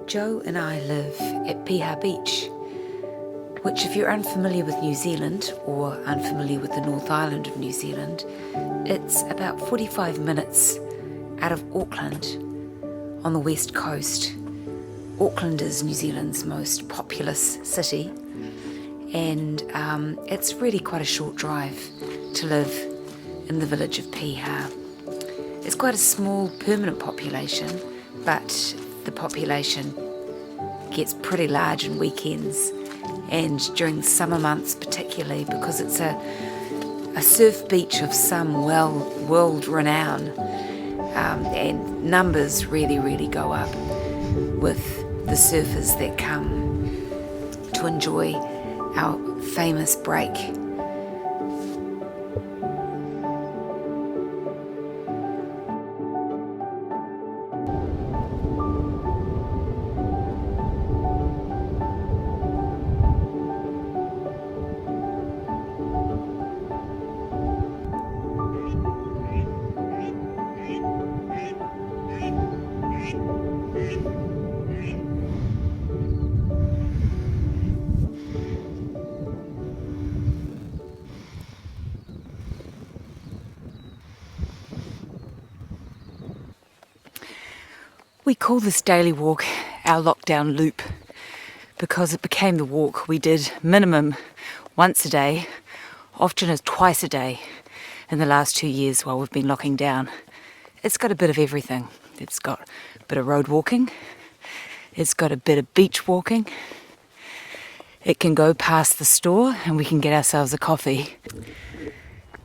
Joe and I live at Piha Beach, which, if you're unfamiliar with New Zealand or unfamiliar with the North Island of New Zealand, it's about 45 minutes out of Auckland on the west coast. Auckland is New Zealand's most populous city, and it's really quite a short drive to live in the village of Piha. It's quite a small permanent population, but the population gets pretty large on weekends and during the summer months particularly, because it's a surf beach of some world renown, and numbers really go up with the surfers that come to enjoy our famous break. We call this daily walk our lockdown loop because it became the walk we did minimum once a day, often as twice a day in the last 2 years while we've been locking down. It's got a bit of everything. It's got a bit of road walking, it's got a bit of beach walking, it can go past the store and we can get ourselves a coffee.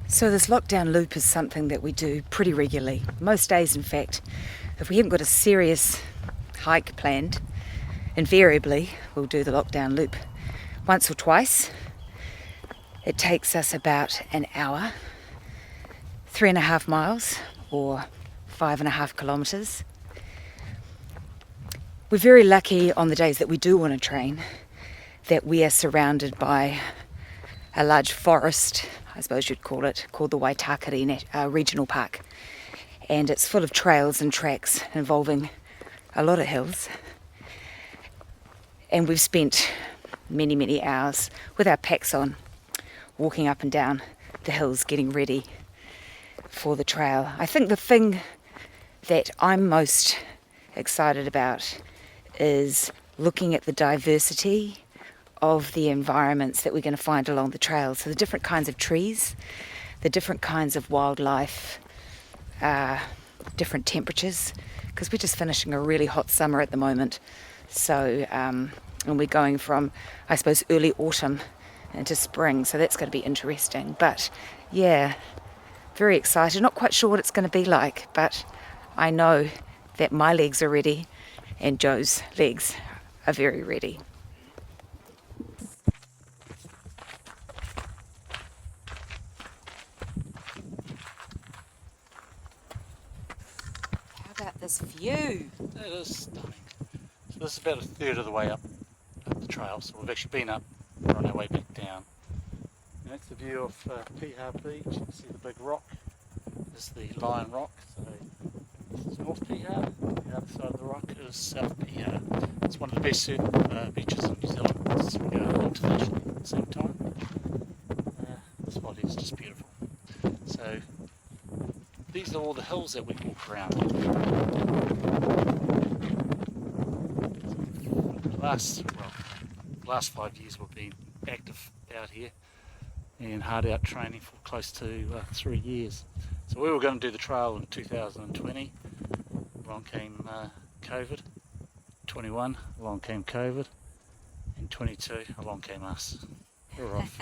So this lockdown loop is something that we do pretty regularly, most days in fact. If we haven't got a serious hike planned, invariably we'll do the lockdown loop once or twice. It takes us about an hour, 3.5 miles or 5.5 kilometres. We're very lucky on the days that we do want to train that we are surrounded by a large forest, I suppose you'd call it, called the Waitakere Regional Park. And it's full of trails and tracks involving a lot of hills. And we've spent many hours with our packs on, walking up and down the hills, getting ready for the trail. I think the thing that I'm most excited about is looking at the diversity of the environments that we're going to find along the trail. So the different kinds of trees, the different kinds of wildlife, different temperatures, because we're just finishing a really hot summer at the moment. So, and we're going from, I suppose, early autumn into spring. So that's going to be interesting. But yeah, very excited. Not quite sure what it's going to be like, but I know that my legs are ready and Joe's legs are very ready. This view. It is stunning. So this is about a third of the way up the trail, so we've actually been up, we're on our way back down. And that's the view of Piha Beach. You can see the big rock. This is the Lion Rock. So this is North Piha. The other side of the rock is South Piha. It's one of the best surf beaches in New Zealand. It's international at the same time. This body is just beautiful. So these are all the hills that we walk around. The last 5 years we've been active out here and hard out training for close to 3 years. So we were going to do the trail in 2020, along came COVID, 21, along came COVID, and 22, along came us. We're off.